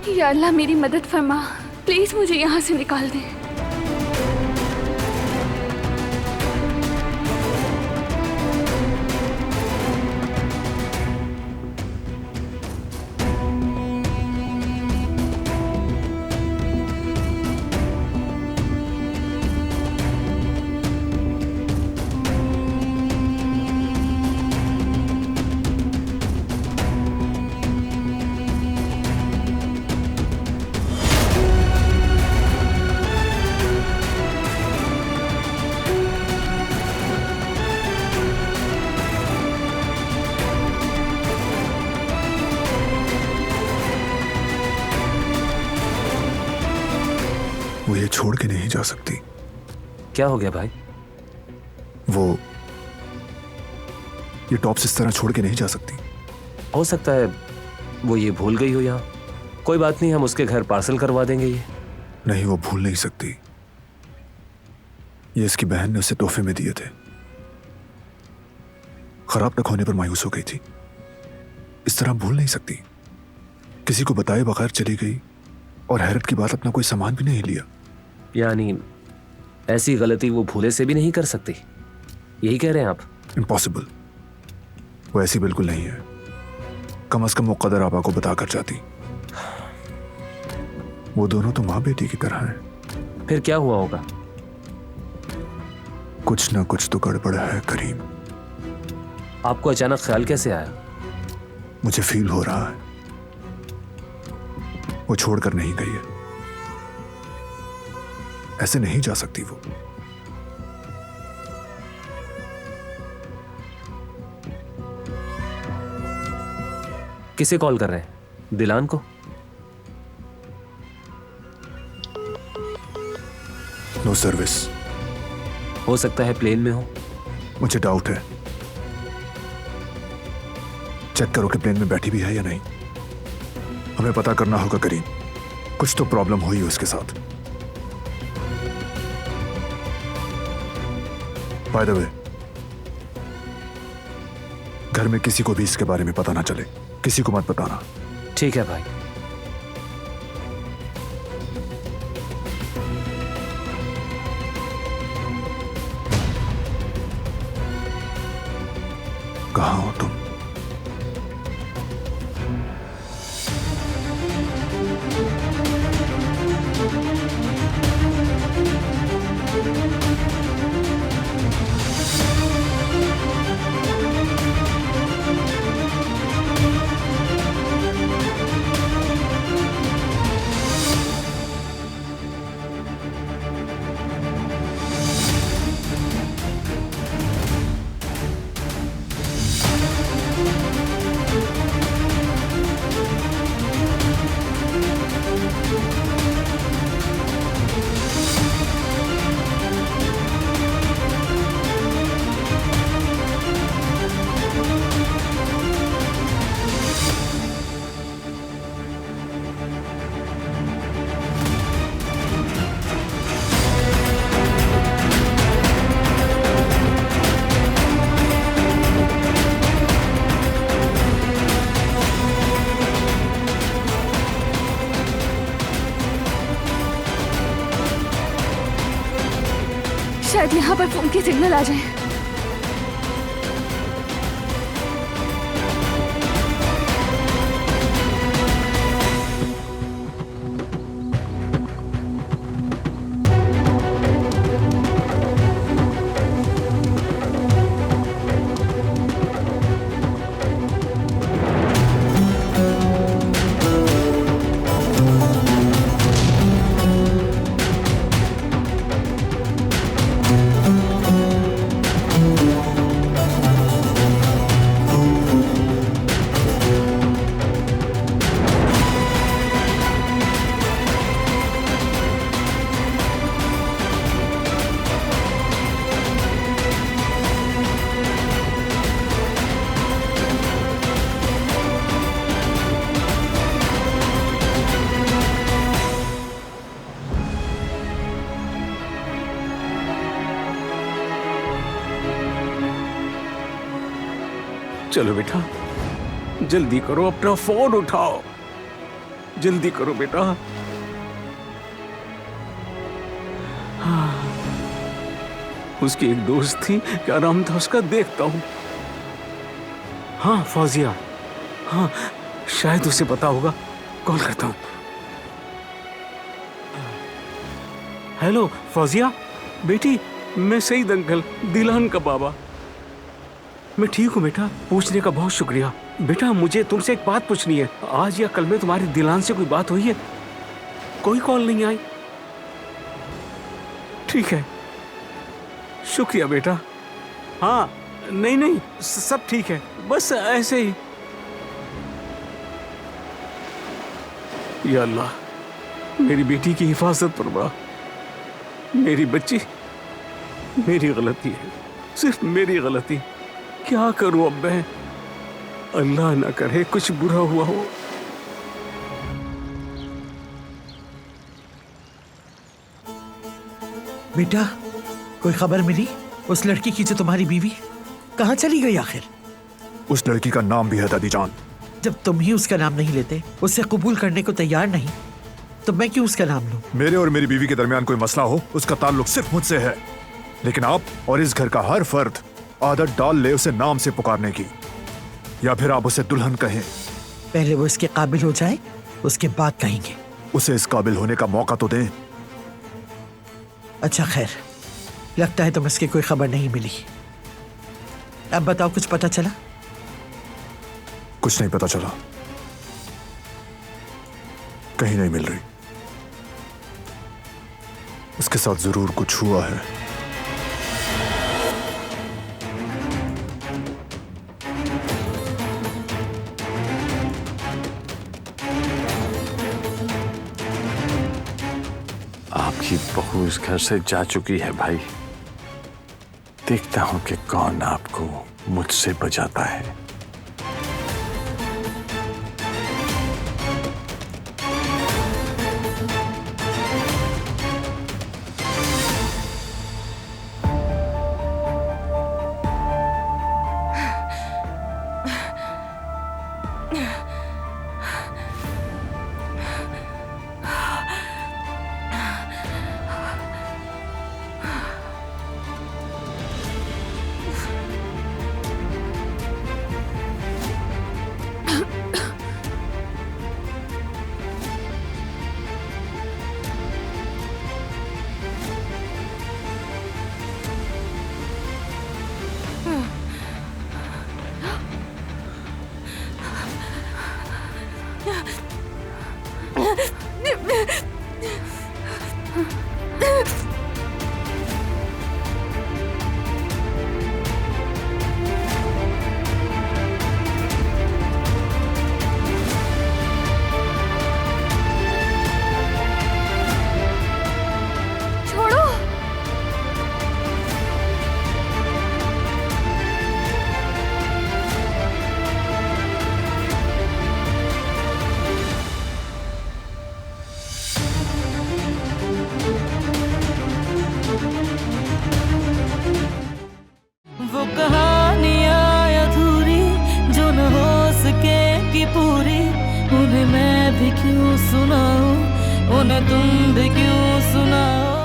या अल्लाह मेरी मदद फरमा, प्लीज मुझे यहाँ से निकाल दे। वो ये छोड़ के नहीं जा सकती। क्या हो गया भाई? वो ये टॉप्स इस तरह छोड़ के नहीं जा सकती। हो सकता है वो ये भूल गई हो यहाँ। कोई बात नहीं, हम उसके घर पार्सल करवा देंगे ये। नहीं, वो भूल नहीं सकती। ये इसकी बहन ने उसे तोहफे में दिए थे। खराब तक होने पर मायूस हो गई थी। इस तरह भूल नहीं सकती। किसी को बताए बगैर चली गई और हैरत की बात, अपना कोई सामान भी नहीं लिया। यानी ऐसी गलती वो भूले से भी नहीं कर सकती, यही कह रहे हैं आप? इम्पॉसिबल। वो ऐसी बिल्कुल नहीं है। कम से कम वो कदर आपा को बता कर जाती। वो दोनों तो माँ बेटी की तरह हैं। फिर क्या हुआ होगा? कुछ ना कुछ तो गड़बड़ है करीम। आपको अचानक ख्याल कैसे आया? मुझे फील हो रहा है वो छोड़कर नहीं गई है। ऐसे नहीं जा सकती वो। किसे कॉल कर रहे हैं? दिलान को? No service. हो सकता है प्लेन में हो। मुझे डाउट है। चेक करो कि प्लेन में बैठी भी है या नहीं। हमें पता करना होगा करीम। कुछ तो प्रॉब्लम हुई उसके साथ। बाय द वे, घर में किसी को भी इसके बारे में पता ना चले। किसी को मत बताना। ठीक है भाई। कहाँ हो तुम? शायद यहाँ पर फोन की सिग्नल आ जाए। चलो बेटा, जल्दी करो, अपना फोन उठाओ। जल्दी करो बेटा। हाँ, उसकी एक दोस्त थी, क्या नाम था उसका, देखता हूँ। हाँ फौजिया, हाँ शायद उसे पता होगा, कॉल करता हूँ। हेलो फौजिया बेटी, मैं सईद अंकल, दिलान का बाबा। मैं ठीक हूँ बेटा, पूछने का बहुत शुक्रिया। बेटा मुझे तुमसे एक बात पूछनी है, आज या कल में तुम्हारी दिलान से कोई बात हुई है? कोई कॉल नहीं आई? ठीक है, शुक्रिया बेटा। हाँ नहीं नहीं, सब ठीक है, बस ऐसे ही। या अल्लाह, मेरी बेटी की हिफाजत फरमा। मेरी बच्ची, मेरी गलती है, सिर्फ मेरी गलती। क्या करूं अब मैं? अल्लाह ना करे कुछ बुरा हुआ हो। बेटा, कोई खबर मिली उस लड़की की जो तुम्हारी बीवी? कहाँ चली गई आखिर? उस लड़की का नाम भी है दादी जान। जब तुम ही उसका नाम नहीं लेते, उसे कबूल करने को तैयार नहीं, तो मैं क्यों उसका नाम लूं? मेरे और मेरी बीवी के दरमियान कोई मसला हो, उसका ताल्लुक सिर्फ मुझसे है। लेकिन आप और इस घर का हर फर्द आदत डाल ले उसे नाम से पुकारने की, या फिर आप उसे दुल्हन कहें। पहले वो इसके काबिल हो जाए, उसके बाद कहेंगे। उसे इस काबिल होने का मौका तो दें। अच्छा खैर, लगता है तुम्हें इसकी कोई खबर नहीं मिली। अब बताओ, कुछ पता चला? कुछ नहीं पता चला, कहीं नहीं मिल रही। उसके साथ जरूर कुछ हुआ है। आपकी बहू इस घर से जा चुकी है भाई। देखता हूं कि कौन आपको मुझसे बचाता है। वो कहानियाँ अधूरी जो न हो सकेगी पूरी, उन्हें मैं भी क्यों सुनाऊं, उन्हें तुम भी क्यों सुनाओ।